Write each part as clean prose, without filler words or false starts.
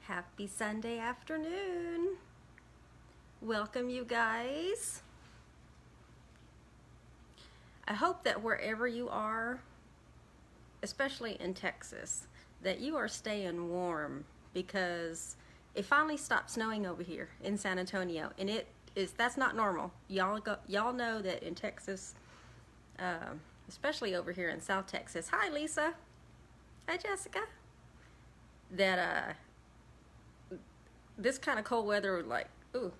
Happy Sunday afternoon. Welcome, you guys. I hope that wherever you are, especially in Texas, that you are staying warm, because it finally stopped snowing over here in San Antonio, and that's not normal. Y'all know that in Texas, especially over here in South Texas. Hi, Lisa. Hi, Jessica. That this kind of cold weather, like, ooh.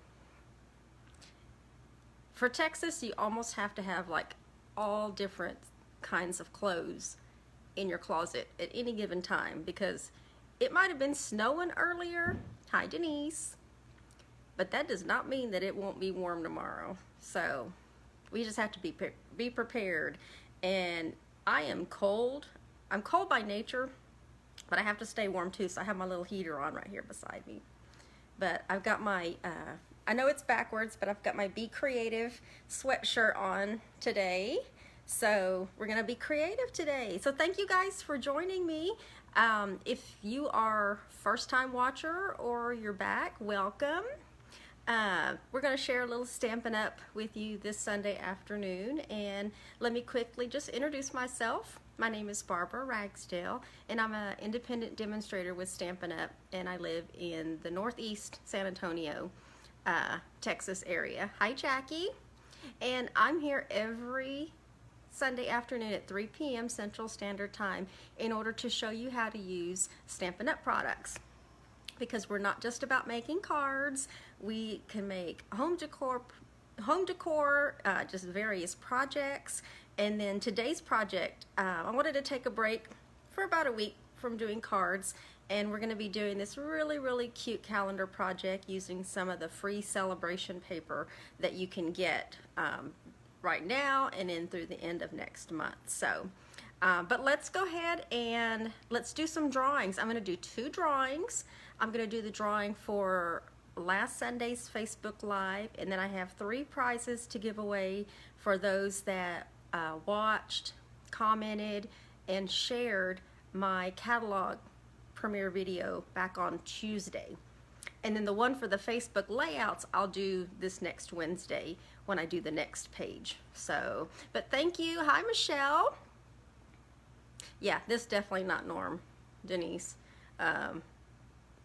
For Texas, you almost have to have like all different kinds of clothes in your closet at any given time, because it might have been snowing earlier. Hi, Denise. But that does not mean that it won't be warm tomorrow. So we just have to be prepared. And I am cold. I'm cold by nature, but I have to stay warm too. So I have my little heater on right here beside me. But I've got my, I know it's backwards, but I've got my Be Creative sweatshirt on today. So we're gonna be creative today. So thank you guys for joining me. If you are first time watcher or you're back, welcome. We're gonna share a little Stampin' Up with you this Sunday afternoon. And let me quickly just introduce myself. My name is Barbara Ragsdale, and I'm an independent demonstrator with Stampin' Up, and I live in the Northeast San Antonio, Texas area. Hi, Jackie. And I'm here every Sunday afternoon at 3 p.m. Central Standard Time in order to show you how to use Stampin' Up products. Because we're not just about making cards, we can make home decor, just various projects. And then today's project, I wanted to take a break for about a week from doing cards, and we're going to be doing this really cute calendar project using some of the free Sale-a-Bration paper that you can get right now and then through the end of next month. So, but let's go ahead and let's do some drawings. I'm going to do 2 drawings. I'm going to do the drawing for last Sunday's Facebook Live, and then I have 3 prizes to give away for those that watched, commented, and shared my catalog premiere video back on Tuesday. And then the one for the Facebook layouts I'll do this next Wednesday when I do the next page. So, but thank you. Hi, Michelle. Yeah, this is definitely not Norm, Denise.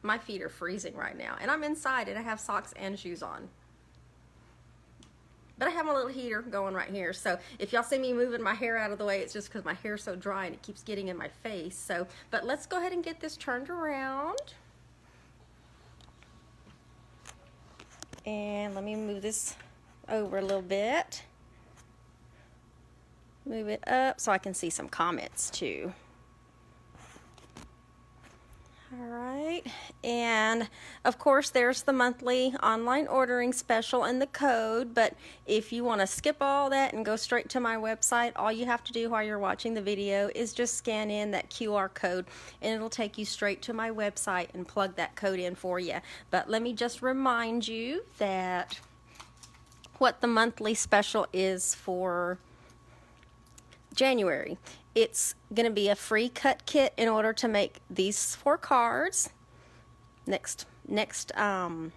My feet are freezing right now, and I'm inside and I have socks and shoes on. But I have my little heater going right here, so if y'all see me moving my hair out of the way, it's just because my hair's so dry and it keeps getting in my face. So, but let's go ahead and get this turned around. And let me move this over a little bit. Move it up so I can see some comments too. All right, and of course there's the monthly online ordering special and the code, but if you want to skip all that and go straight to my website, all you have to do while you're watching the video is just scan in that QR code and it'll take you straight to my website and plug that code in for you. But let me just remind you that what the monthly special is for January. It's going to be a free cut kit in order to make these 4 cards. Next month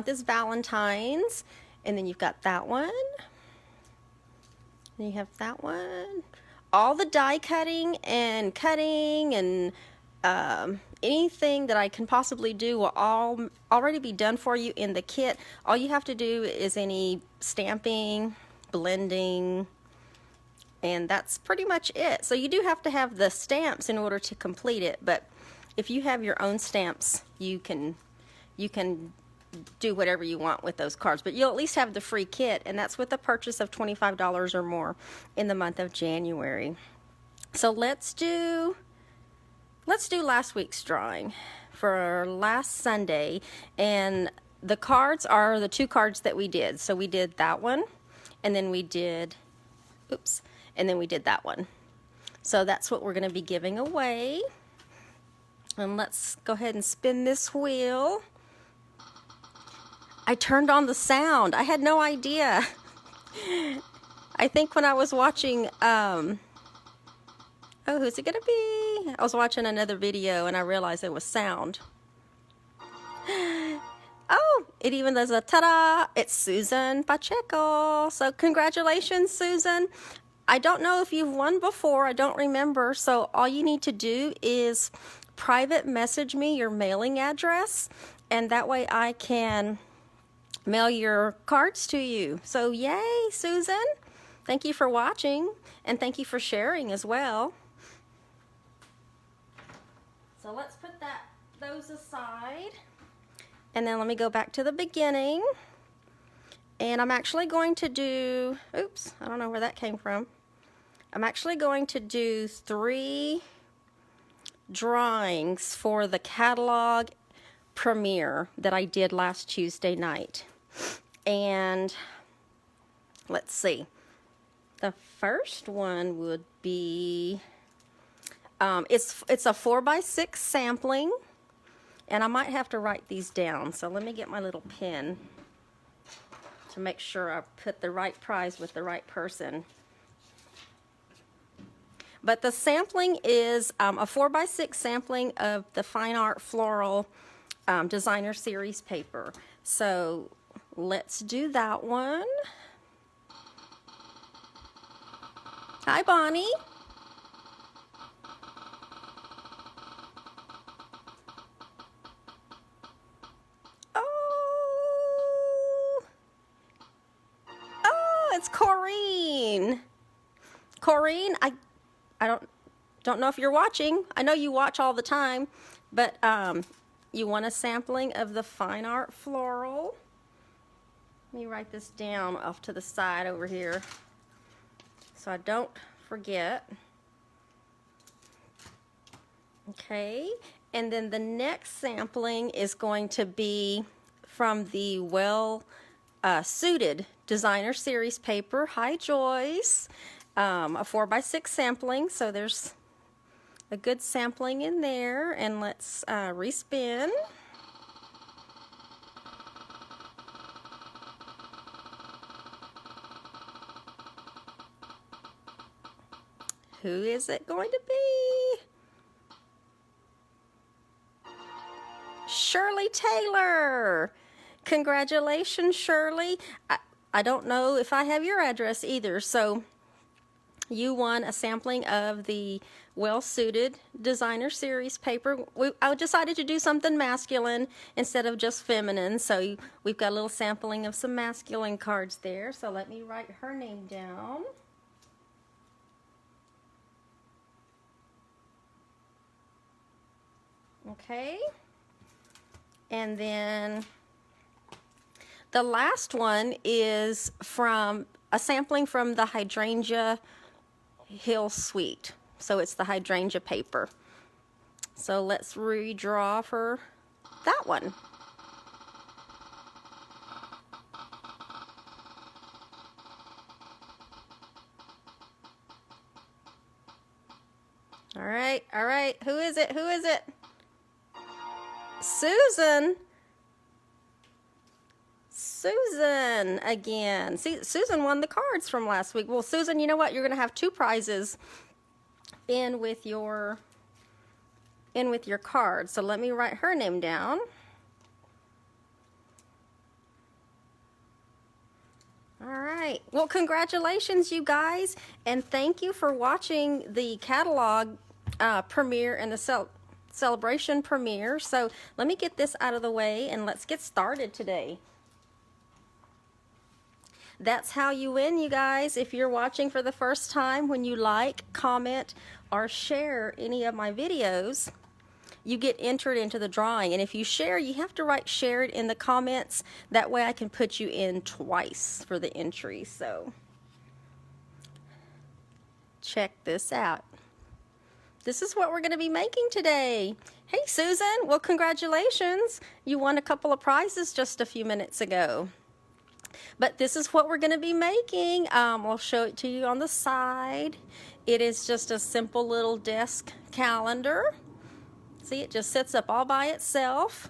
is Valentine's, and then you've got that one. And you have that one. All the die cutting and anything that I can possibly do will all already be done for you in the kit. All you have to do is any stamping, blending, and that's pretty much it. So you do have to have the stamps in order to complete it, but if you have your own stamps, you can do whatever you want with those cards. But you'll at least have the free kit, and that's with a purchase of $25 or more in the month of January. So let's do last week's drawing for last Sunday, and the cards are the 2 cards that we did. So we did that one, and then we did, and then we did that one. So that's what we're going to be giving away. And let's go ahead and spin this wheel. I turned on the sound. I had no idea. I think when I was watching, oh, who's it going to be? I was watching another video and I realized it was sound. Oh, it even does a ta-da! It's Susan Pacheco. So congratulations, Susan. I don't know if you've won before. I don't remember. So all you need to do is private message me your mailing address, and that way I can mail your cards to you. So yay, Susan. Thank you for watching, and thank you for sharing as well. So let's put those aside. And then let me go back to the beginning. And I'm actually going to do, oops, I don't know where that came from. I'm actually going to do 3 drawings for the catalog premiere that I did last Tuesday night. And let's see. The first one would be, it's a 4x6 sampling. And I might have to write these down, so let me get my little pen to make sure I put the right prize with the right person. But the sampling is a 4x6 sampling of the Fine Art Floral Designer Series paper. So let's do that one. Hi, Bonnie. It's Corrine. Corrine, I don't know if you're watching. I know you watch all the time, but you want a sampling of the Fine Art Floral. Let me write this down off to the side over here so I don't forget. Okay, and then the next sampling is going to be from the Suited Designer Series paper. Hi, Joyce. A 4x6 sampling, so there's a good sampling in there. And let's respin. Who is it going to be? Shirley Taylor. Congratulations, Shirley. I don't know if I have your address either, so you won a sampling of the Well-Suited Designer Series paper. I decided to do something masculine instead of just feminine, so we've got a little sampling of some masculine cards there. So let me write her name down. Okay. And then the last one is from a sampling from the Hydrangea Hill Suite. So it's the hydrangea paper. So let's redraw for that one. All right, all right. Who is it? Who is it? Susan. Susan again. See, Susan won the cards from last week. Well, Susan, you know what? You're going to have 2 prizes in with your card. So let me write her name down. All right. Well, congratulations, you guys, and thank you for watching the catalog premiere and the Sale-a-Bration premiere. So let me get this out of the way and let's get started today. That's how you win, you guys. If you're watching for the first time, when you like, comment, or share any of my videos, you get entered into the drawing. And if you share, you have to write shared in the comments. That way I can put you in twice for the entry. So check this out. This is what we're going to be making today. Hey, Susan. Well, congratulations. You won a couple of prizes just a few minutes ago. But this is what we're going to be making. I'll show it to you on the side. It is just a simple little desk calendar. See, it just sits up all by itself.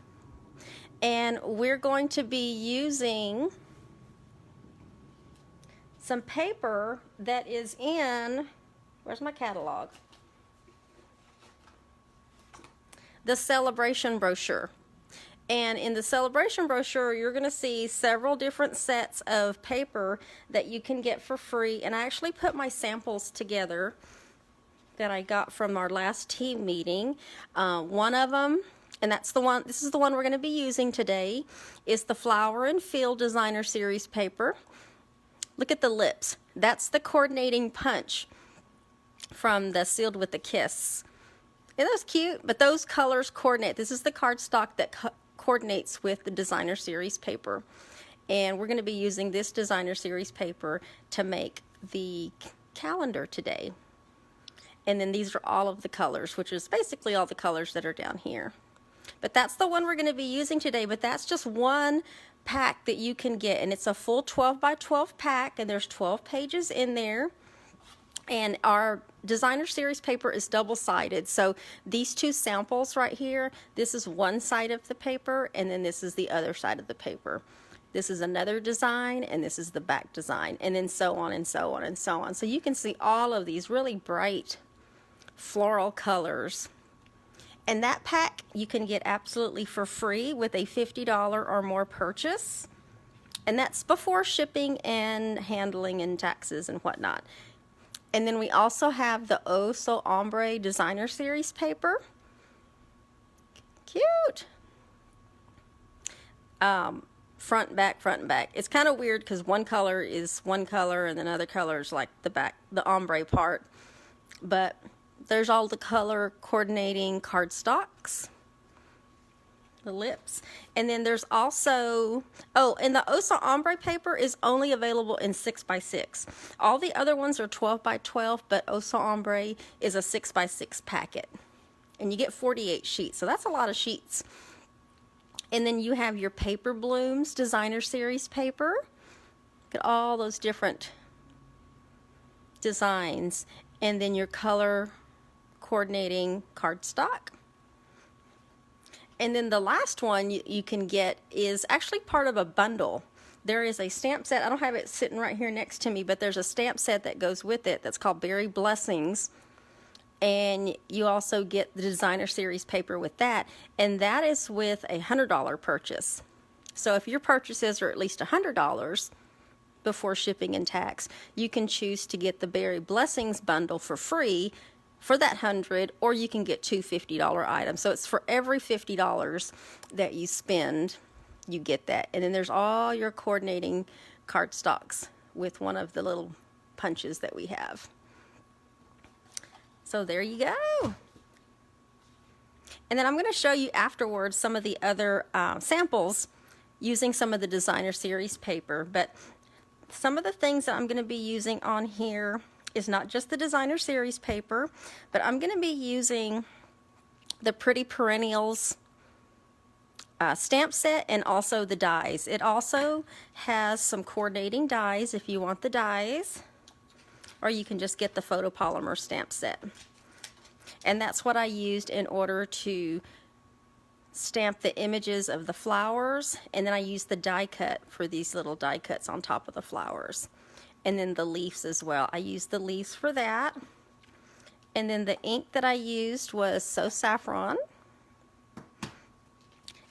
And we're going to be using some paper that is in, where's my catalog? The Sale-a-Bration brochure. And in the Sale-a-Bration brochure, you're going to see several different sets of paper that you can get for free. And I actually put my samples together that I got from our last team meeting. One of them, and that's the one, this is the one we're going to be using today, is the Flower and Field Designer Series paper. Look at the lips. That's the coordinating punch from the Sealed with a Kiss. Isn't those cute? But those colors coordinate. This is the cardstock that coordinates with the Designer Series paper. And we're going to be using this Designer Series paper to make the calendar today. And then these are all of the colors, which is basically all the colors that are down here. But that's the one we're going to be using today, but that's just one pack that you can get. And it's a full 12 by 12 pack, and there's 12 pages in there. And our Designer Series paper is double-sided. So these two samples right here, this is one side of the paper, and then this is the other side of the paper. This is another design, and this is the back design, and then so on and so on and so on. So you can see all of these really bright floral colors. And that pack you can get absolutely for free with a $50 or more purchase. And that's before shipping and handling and taxes and whatnot. And then we also have the Oh So Ombre Designer Series paper. Cute. Front, back, front, and back. It's kind of weird because one color is one color and then other colors like the back, the ombre part. But there's all the color coordinating cardstocks, the lips. And then there's also, oh, and the Osa Ombre paper is only available in 6x6. All the other ones are 12 by 12, but Osa Ombre is a 6x6 packet. And you get 48 sheets, so that's a lot of sheets. And then you have your Paper Blooms Designer Series paper. Look at all those different designs. And then your color coordinating cardstock. And then the last one you can get is actually part of a bundle. There is a stamp set. I don't have it sitting right here next to me, but there's a stamp set that goes with it that's called Berry Blessings. And you also get the Designer Series paper with that. And that is with a $100 purchase. So if your purchases are at least $100 before shipping and tax, you can choose to get the Berry Blessings bundle for free for that $100, or you can get two $50 items. So it's for every $50 that you spend, you get that. And then there's all your coordinating cardstocks with one of the little punches that we have. So there you go. And then I'm going to show you afterwards some of the other samples using some of the Designer Series paper. But some of the things that I'm going to be using on here is not just the Designer Series paper, but I'm going to be using the Pretty Perennials stamp set and also the dies. It also has some coordinating dies if you want the dies, or you can just get the photopolymer stamp set. And that's what I used in order to stamp the images of the flowers, and then I used the die cut for these little die cuts on top of the flowers. And then the leaves as well. I used the leaves for that. And then the ink that I used was So Saffron.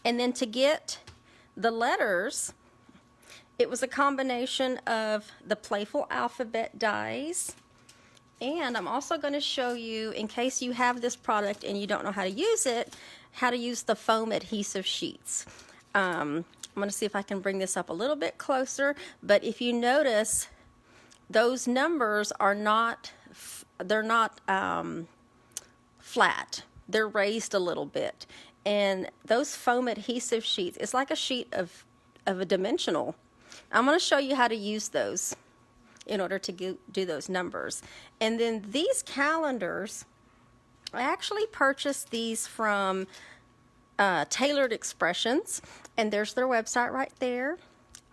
And then to get the letters, it was a combination of the Playful Alphabet dies. And I'm also going to show you, in case you have this product and you don't know how to use it, how to use the foam adhesive sheets. I'm going to see if I can bring this up a little bit closer. But if you notice, those numbers are not, they're not flat. They're raised a little bit. And those foam adhesive sheets, it's like a sheet of a dimensional. I'm going to show you how to use those in order to do those numbers. And then these calendars, I actually purchased these from Tailored Expressions, and there's their website right there.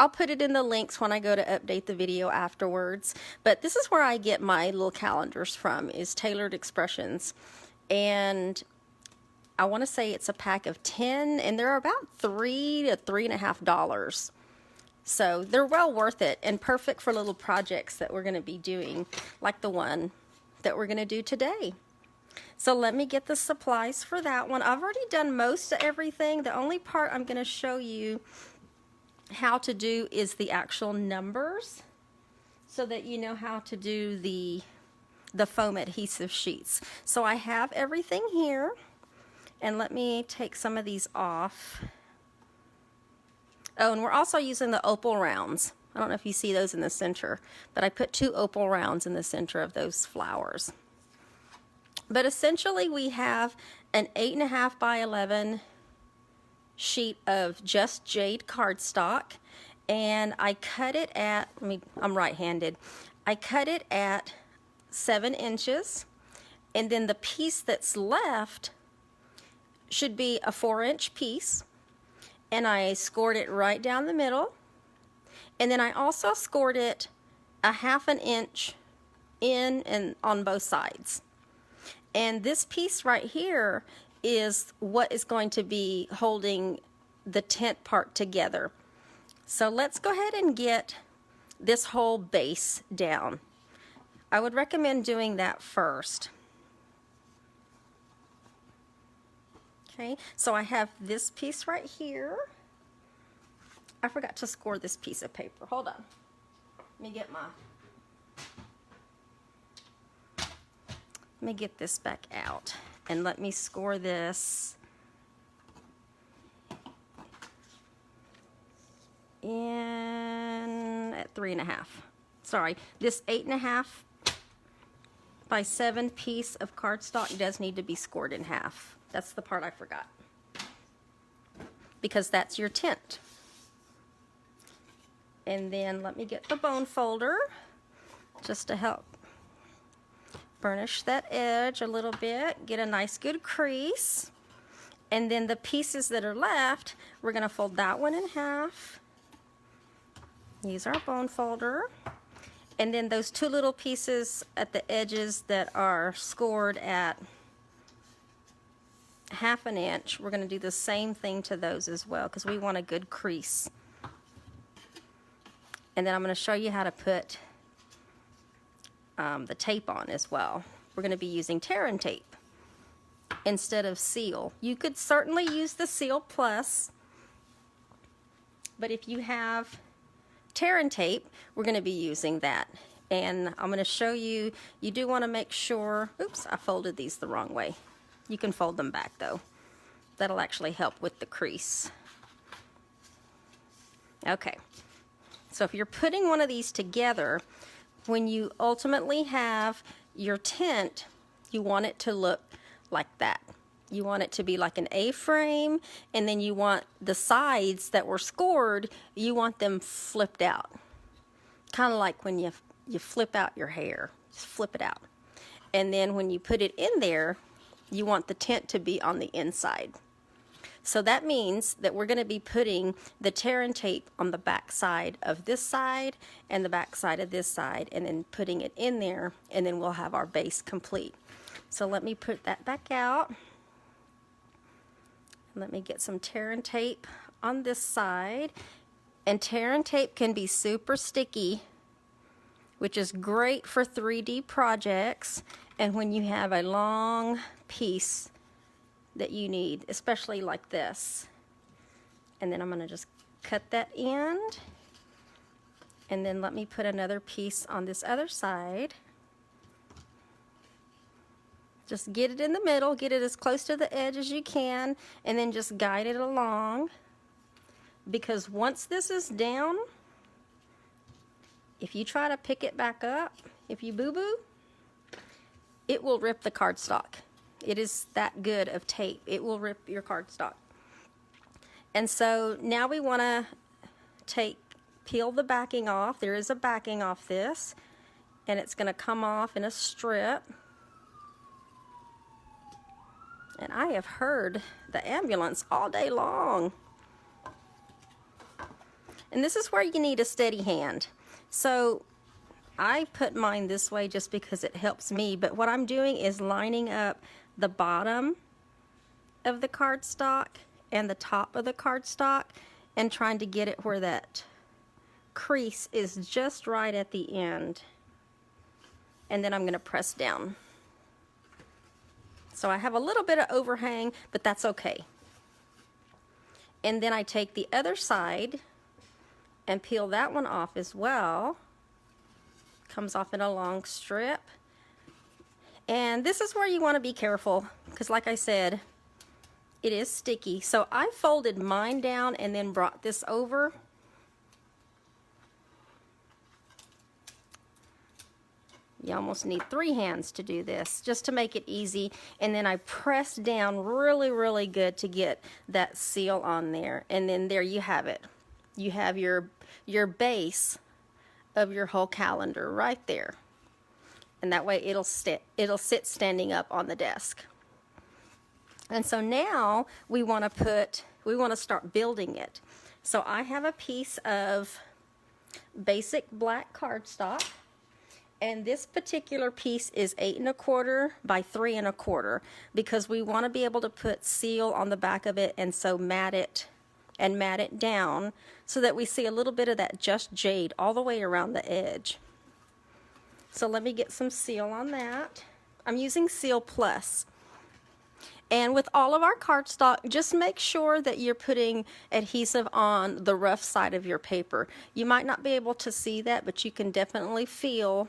I'll put it in the links when I go to update the video afterwards. But this is where I get my little calendars from, is Tailored Expressions. And I want to say it's a pack of 10, and they're about $3 to $3.50. So they're well worth it and perfect for little projects that we're going to be doing, like the one that we're going to do today. So let me get the supplies for that one. I've already done most of everything. The only part I'm going to show you how to do is the actual numbers so that you know how to do the foam adhesive sheets. So I have everything here, and let me take some of these off. Oh, and we're also using the opal rounds. I don't know if you see those in the center, but I put 2 opal rounds in the center of those flowers. But essentially we have an 8.5 by 11 sheet of just jade cardstock, and I cut it at, I'm right-handed, I cut it at 7 inches, and then the piece that's left should be a 4-inch piece, and I scored it right down the middle, and then I also scored it a 1/2 inch in and on both sides. And this piece right here is what is going to be holding the tent part together. So let's go ahead and get this whole base down. I would recommend doing that first. Okay, so I have this piece right here. I forgot to score this piece of paper. Hold on. Let me get this back out, and let me score this in at 3.5. Sorry, this 8.5 by 7 piece of cardstock does need to be scored in half. That's the part I forgot, because that's your tent. And then let me get the bone folder just to help burnish that edge a little bit, get a nice good crease. And then the pieces that are left, we're going to fold that one in half. Use our bone folder. And then those 2 little pieces at the edges that are scored at 1/2 inch, we're going to do the same thing to those as well, because we want a good crease. And then I'm going to show you how to put the tape on as well. We're going to be using tear and tape instead of seal. You could certainly use the Seal Plus, but if you have tear and tape, we're going to be using that. And I'm going to show you, you do want to make sure, oops, I folded these the wrong way. You can fold them back though. That'll actually help with the crease. Okay, so if you're putting one of these together, when you ultimately have your tent, you want it to look like that. You want it to be like an A-frame, and then you want the sides that were scored, you want them flipped out. Kind of like when you flip out your hair. Just flip it out. And then when you put it in there, you want the tent to be on the inside. So that means that we're going to be putting the tear and tape on the back side of this side and the back side of this side, and then putting it in there, and then we'll have our base complete. So let me put that back out. Let me get some tear and tape on this side. And tear and tape can be super sticky, which is great for 3D projects and when you have a long piece that you need, especially like this. And then I'm going to just cut that end, and then let me put another piece on this other side. Just get it in the middle, get it as close to the edge as you can, and then just guide it along, because once this is down, if you try to pick it back up, if you boo-boo, it will rip the cardstock. It is that good of tape. It will rip your cardstock. And so now we want to peel the backing off. There is a backing off this, and it's going to come off in a strip. And I have heard the ambulance all day long. And this is where you need a steady hand. So I put mine this way just because it helps me, but what I'm doing is lining up the bottom of the cardstock and the top of the cardstock and trying to get it where that crease is just right at the end. And then I'm going to press down. So I have a little bit of overhang, but that's okay. And then I take the other side and peel that one off as well. Comes off in a long strip. And this is where you want to be careful, because like I said, it is sticky. So I folded mine down and then brought this over. You almost need 3 hands to do this, just to make it easy. And then I press down really, really good to get that seal on there. And then there you have it. You have your base of your whole calendar right there. And that way it'll sit standing up on the desk. And so now we want to start building it. So I have a piece of basic black cardstock. And this particular piece is 8 1/4 by 3 1/4 because we want to be able to put seal on the back of it, and so mat it down so that we see a little bit of that just jade all the way around the edge. So let me get some seal on that. I'm using Seal Plus. And with all of our cardstock, just make sure that you're putting adhesive on the rough side of your paper. You might not be able to see that, but you can definitely feel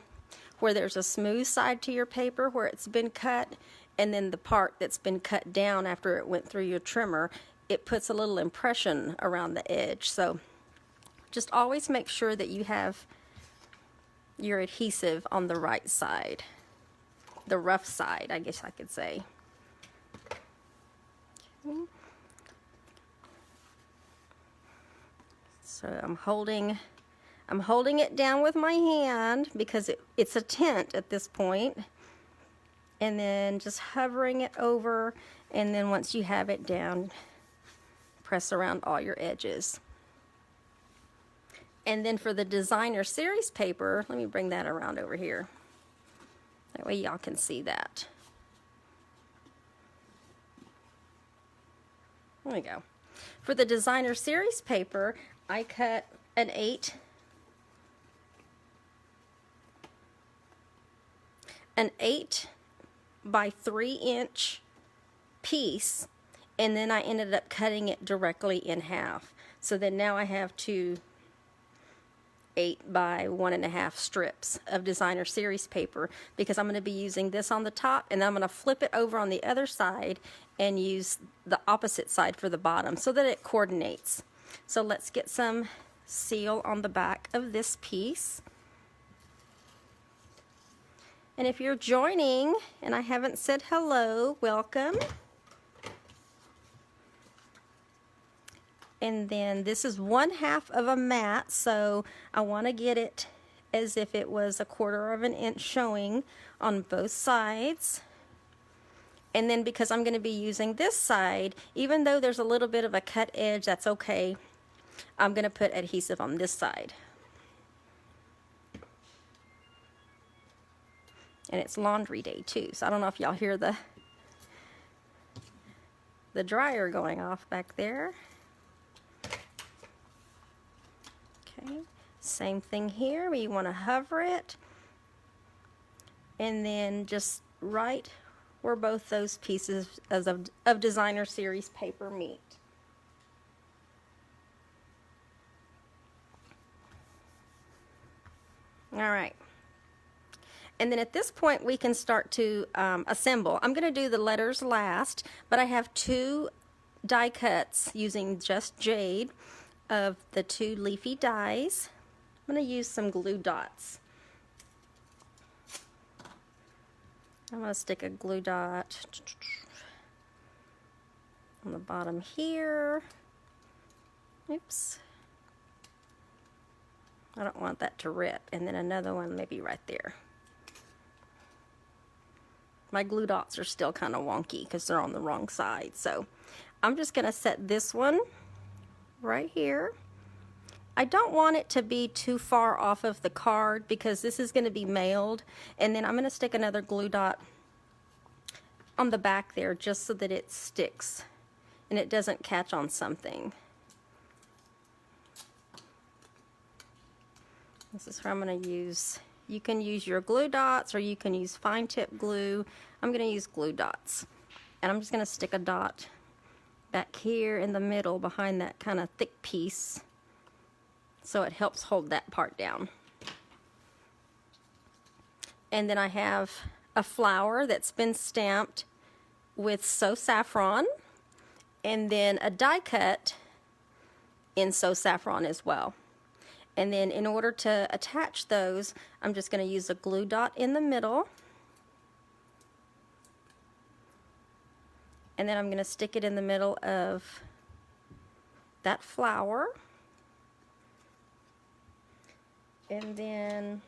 where there's a smooth side to your paper where it's been cut, and then the part that's been cut down after it went through your trimmer, it puts a little impression around the edge. So just always make sure that you have your adhesive on the right side, the rough side, I guess I could say. Okay. So I'm holding it down with my hand because it's a tint at this point, and then just hovering it over, and then once you have it down, press around all your edges. And then for the designer series paper, let me bring that around over here. That way y'all can see that. There we go. For the designer series paper, I cut an 8 by 3 inch piece, and then I ended up cutting it directly in half. So then now I have 2 8 by 1 1/2 strips of designer series paper, because I'm going to be using this on the top, and then I'm going to flip it over on the other side and use the opposite side for the bottom so that it coordinates. So let's get some seal on the back of this piece. And if you're joining and I haven't said hello, welcome. And then this is 1/2 of a mat, so I want to get it as if it was 1/4 of an inch showing on both sides. And then because I'm going to be using this side, even though there's a little bit of a cut edge, that's okay. I'm going to put adhesive on this side. And it's laundry day too, so I don't know if y'all hear the dryer going off back there. Okay, same thing here, where you want to hover it, and then just right where both those pieces of designer series paper meet. All right. And then at this point we can start to assemble. I'm going to do the letters last, but I have 2 die cuts using just jade of the 2 leafy dies. I'm going to use some glue dots. I'm going to stick a glue dot on the bottom here. Oops. I don't want that to rip. And then another one maybe right there. My glue dots are still kind of wonky because they're on the wrong side. So I'm just going to set this one right here. I don't want it to be too far off of the card because this is going to be mailed, and then I'm going to stick another glue dot on the back there just so that it sticks and it doesn't catch on something. This is where I'm going to use, you can use your glue dots or you can use fine tip glue. I'm going to use glue dots. And I'm just going to stick a dot back here in the middle behind that kind of thick piece, so it helps hold that part down. And then I have a flower that's been stamped with So Saffron, and then a die cut in So Saffron as well. And then in order to attach those, I'm just going to use a glue dot in the middle, and then I'm going to stick it in the middle of that flower. And then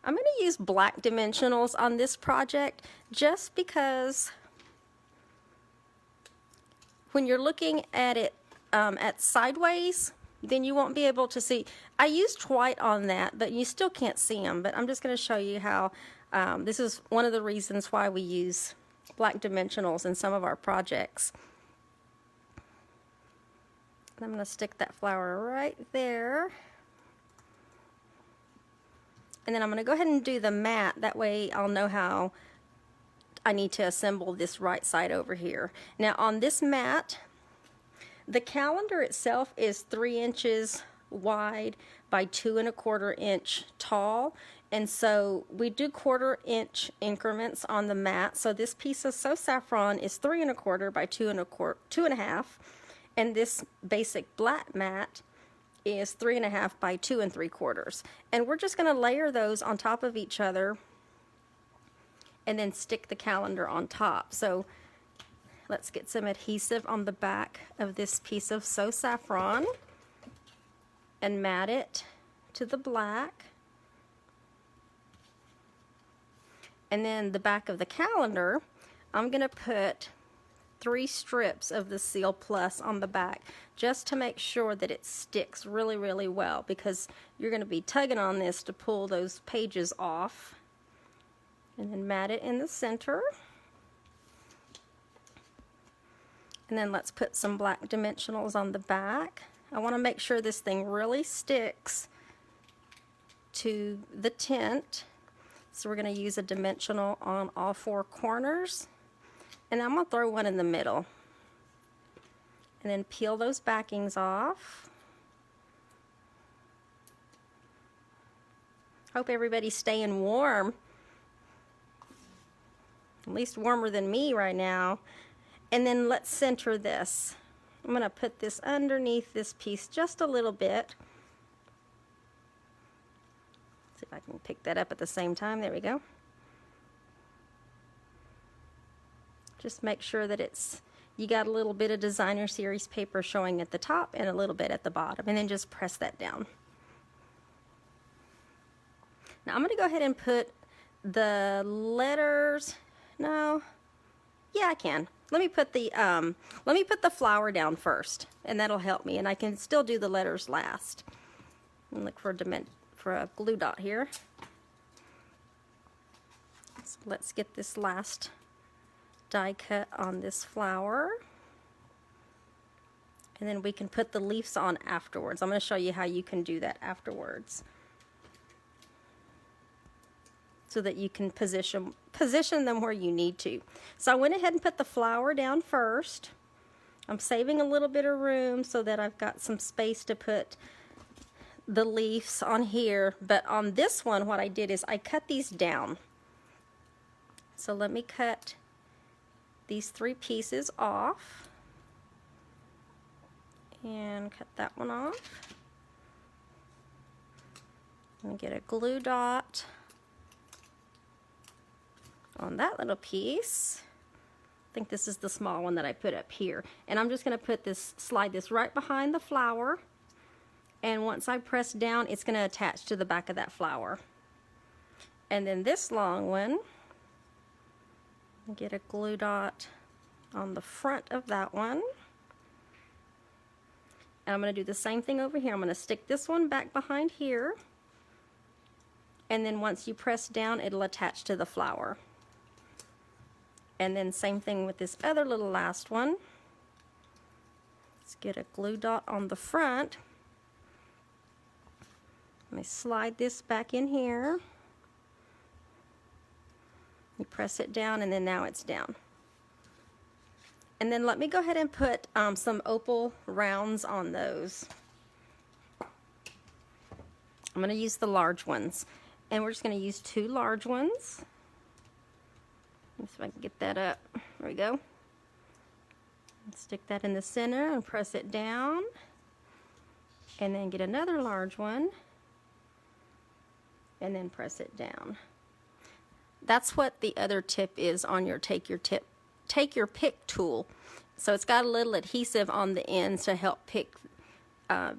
I'm going to use black dimensionals on this project just because when you're looking at it at sideways, then you won't be able to see. I used white on that, but you still can't see them. But I'm just going to show you how this is one of the reasons why we use black dimensionals in some of our projects. And I'm going to stick that flower right there. And then I'm going to go ahead and do the mat. That way I'll know how I need to assemble this right side over here. Now on this mat, the calendar itself is 3 inches wide by 2 1/4 inch tall. And so we do 1/4 inch increments on the mat. So this piece of So Saffron is 3 1/4 by 2 1/2. And this basic black mat is 3 1/2 by 2 3/4. And we're just going to layer those on top of each other and then stick the calendar on top. So let's get some adhesive on the back of this piece of So Saffron and mat it to the black. And then the back of the calendar, I'm going to put 3 strips of the Seal Plus on the back just to make sure that it sticks really, really well, because you're going to be tugging on this to pull those pages off. And then mat it in the center. And then let's put some black dimensionals on the back. I want to make sure this thing really sticks to the tint. So we're going to use a dimensional on all 4 corners. And I'm going to throw one in the middle. And then peel those backings off. Hope everybody's staying warm. At least warmer than me right now. And then let's center this. I'm going to put this underneath this piece just a little bit. See if I can pick that up at the same time. There we go. Just make sure that you got a little bit of designer series paper showing at the top and a little bit at the bottom, and then just press that down. Now I'm going to go ahead and put the letters. No, yeah, I can. Let me put the flower down first, and that'll help me, and I can still do the letters last. And look for a glue dot here. So let's get this last die cut on this flower, and then we can put the leaves on afterwards. I'm going to show you how you can do that afterwards, so that you can position them where you need to. So I went ahead and put the flower down first. I'm saving a little bit of room so that I've got some space to put the leaves on here. But on this one, what I did is I cut these down. So let me cut these 3 pieces off. And cut that one off. And get a glue dot on that little piece. I think this is the small one that I put up here. And I'm just going to put this, slide this right behind the flower. And once I press down, it's going to attach to the back of that flower. And then this long one, get a glue dot on the front of that one. And I'm going to do the same thing over here. I'm going to stick this one back behind here. And then once you press down, it'll attach to the flower. And then same thing with this other little last one. Let's get a glue dot on the front. Let me slide this back in here. You press it down, and then now it's down. And then let me go ahead and put some opal rounds on those. I'm going to use the large ones. And we're just going to use 2 large ones. Let's see if I can get that up. There we go. Stick that in the center and press it down. And then get another large one. And then press it down. That's what the other tip is on your take your pick tool. So it's got a little adhesive on the ends to help pick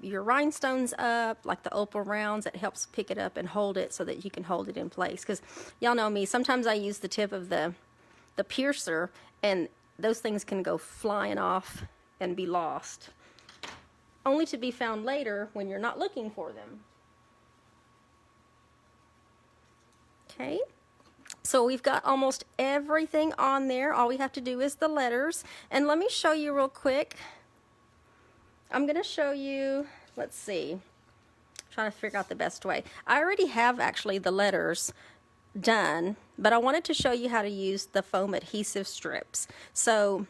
your rhinestones up, like the opal rounds. It helps pick it up and hold it so that you can hold it in place. Because y'all know me, sometimes I use the tip of the piercer, and those things can go flying off and be lost, only to be found later when you're not looking for them. Okay. So we've got almost everything on there. All we have to do is the letters. And let me show you real quick. I'm going to show you, let's see, trying to figure out the best way. I already have actually the letters done, but I wanted to show you how to use the foam adhesive strips. So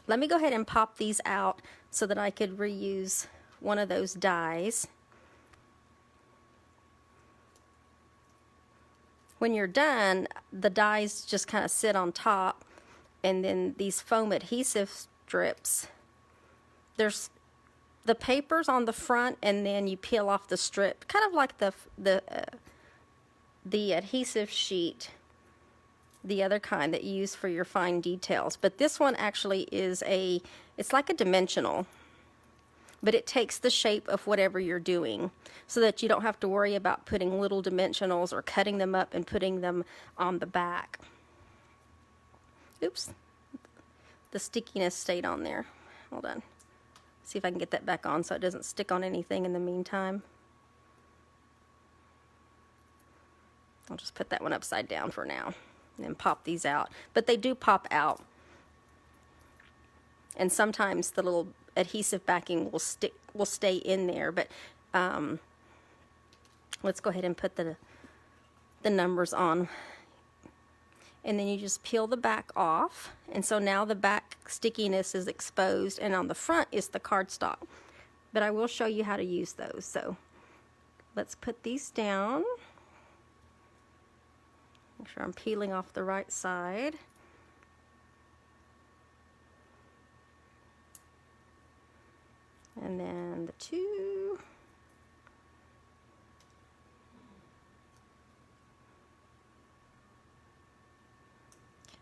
let me go ahead and pop these out so that I could reuse one of those dies. When you're done, the dies just kind of sit on top, and then these foam adhesive strips, there's the paper's on the front, and then you peel off the strip, kind of like the adhesive sheet, the other kind that you use for your fine details. But this one actually is it's like a dimensional, but it takes the shape of whatever you're doing so that you don't have to worry about putting little dimensionals or cutting them up and putting them on the back. Oops, the stickiness stayed on there. Hold on. See if I can get that back on so it doesn't stick on anything in the meantime. I'll just put that one upside down for now and then pop these out. But they do pop out. And sometimes the little adhesive backing will stay in there, but let's go ahead and put the numbers on. And then you just peel the back off, and so now the back stickiness is exposed, and on the front is the cardstock. But I will show you how to use those. So let's put these down. Make sure I'm peeling off the right side. And then the 2.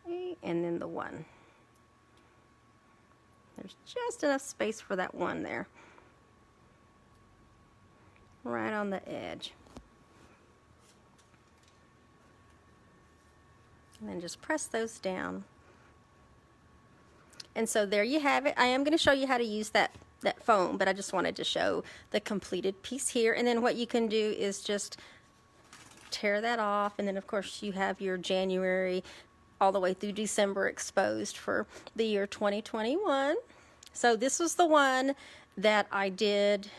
Okay, and then the 1. There's just enough space for that 1 there. Right on the edge. And then just press those down. And so there you have it. I am going to show you how to use that foam, but I just wanted to show the completed piece here. And then what you can do is just tear that off, and then of course you have your January all the way through December exposed for the year 2021. So this was the one that I did,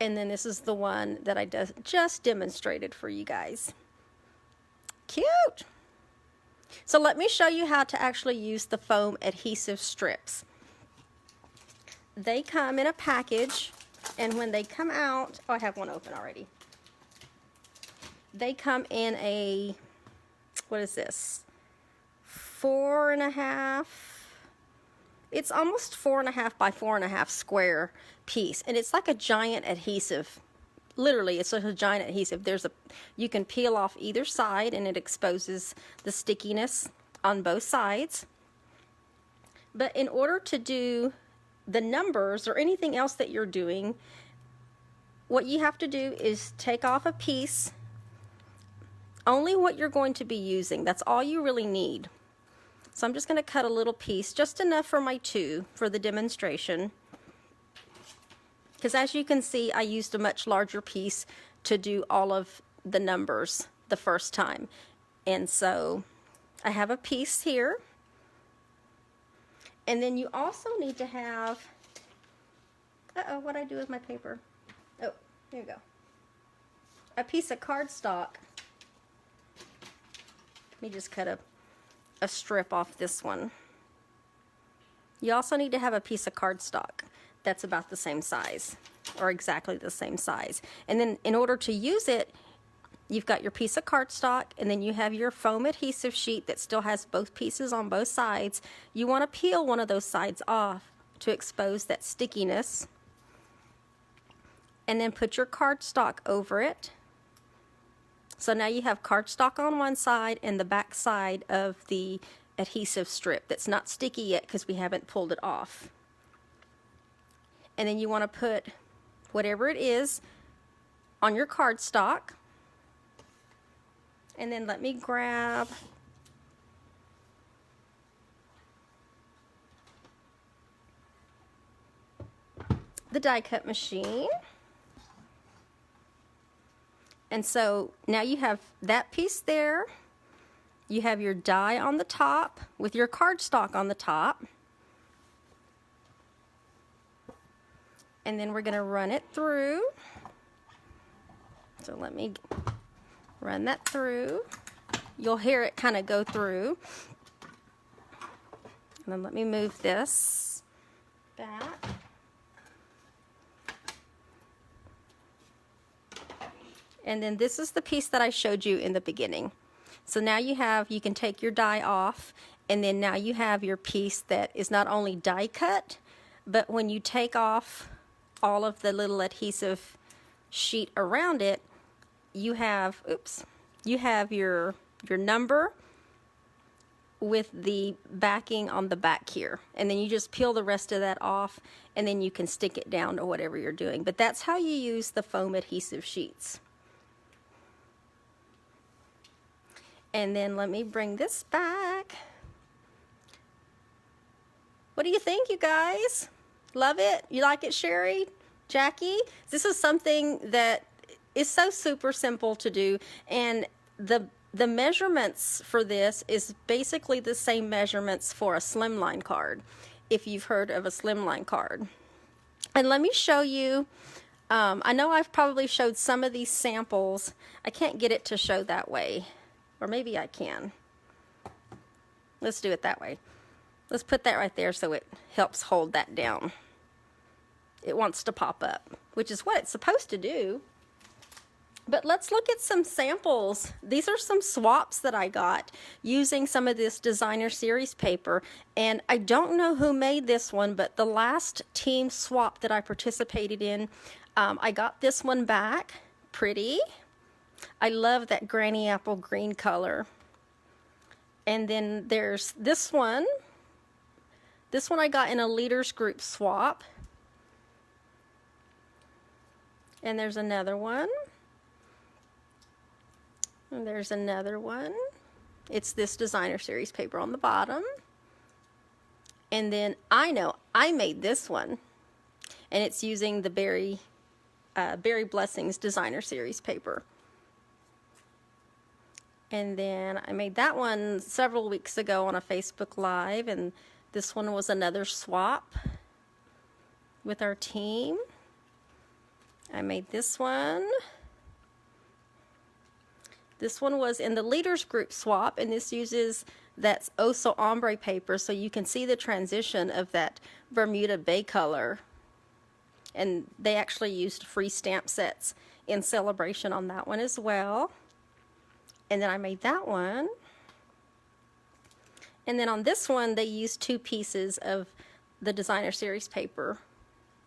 and then this is the one that I just demonstrated for you guys. Cute! So let me show you how to actually use the foam adhesive strips. They come in a package, and when they come out, oh, I have one open already. They come in a, what is this? 4.5. It's almost 4.5 by 4.5 square piece, and it's like a giant adhesive. Literally, it's like a giant adhesive. You can peel off either side, and it exposes the stickiness on both sides. But in order to do the numbers or anything else that you're doing, what you have to do is take off a piece, only what you're going to be using. That's all you really need. So I'm just going to cut a little piece, just enough for my 2 for the demonstration. Because as you can see, I used a much larger piece to do all of the numbers the first time. And so I have a piece here. And then you also need to have, what'd I do with my paper? Oh, here you go. A piece of cardstock. Let me just cut a strip off this one. You also need to have a piece of cardstock that's about the same size, or exactly the same size. And then in order to use it, you've got your piece of cardstock, and then you have your foam adhesive sheet that still has both pieces on both sides. You want to peel one of those sides off to expose that stickiness. And then put your cardstock over it. So now you have cardstock on one side and the back side of the adhesive strip that's not sticky yet because we haven't pulled it off. And then you want to put whatever it is on your cardstock. And then let me grab the die cut machine. And so now you have that piece there. You have your die on the top with your cardstock on the top. And then we're going to run it through. So let me run that through. You'll hear it kind of go through. And then let me move this back. And then this is the piece that I showed you in the beginning. So now you can take your die off, and then now you have your piece that is not only die cut, but when you take off all of the little adhesive sheet around it, you have, you have your number with the backing on the back here. And then you just peel the rest of that off, and then you can stick it down to whatever you're doing. But that's how you use the foam adhesive sheets. And then let me bring this back. What do you think, you guys? Love it? You like it, Sherry? Jackie? This is something that is so super simple to do, and the measurements for this is basically the same measurements for a slimline card, if you've heard of a slimline card. And let me show you, I know I've probably showed some of these samples. I can't get it to show that way. Or maybe I can. Let's do it that way. Let's put that right there so it helps hold that down. It wants to pop up, which is what it's supposed to do. But let's look at some samples. These are some swaps that I got using some of this designer series paper. And I don't know who made this one, but the last team swap that I participated in, I got this one back. Pretty. I love that granny apple green color. And then there's this one. This one I got in a leaders group swap. And there's another one. And there's another one. It's this designer series paper on the bottom. And then I know I made this one. And it's using the Berry Blessings designer series paper. And then I made that one several weeks ago on a Facebook Live, and this one was another swap with our team. I made this one. This one was in the leaders group swap, and this uses that Oso Ombre paper, so you can see the transition of that Bermuda Bay color. And they actually used free stamp sets in Sale-a-Bration on that one as well. And then I made that one. And then on this one, they used 2 pieces of the designer series paper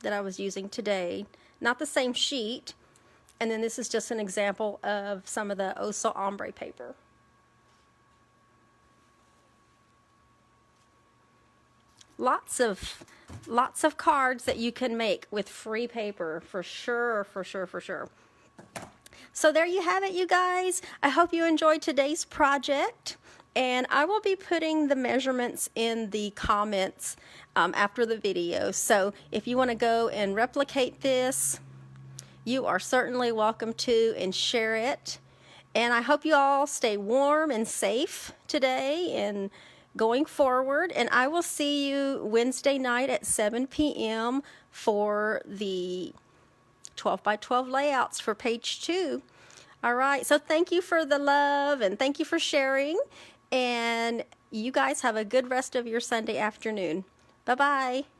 that I was using today. Not the same sheet. And then this is just an example of some of the Oso Ombre paper. Lots of cards that you can make with free paper, for sure, for sure, for sure. So there you have it, you guys. I hope you enjoyed today's project, and I will be putting the measurements in the comments after the video. So if you want to go and replicate this, you are certainly welcome to, and share it. And I hope you all stay warm and safe today and going forward. And I will see you Wednesday night at 7 p.m. for the 12 by 12 layouts for page 2. All right, so thank you for the love, and thank you for sharing, and you guys have a good rest of your Sunday afternoon. Bye-bye.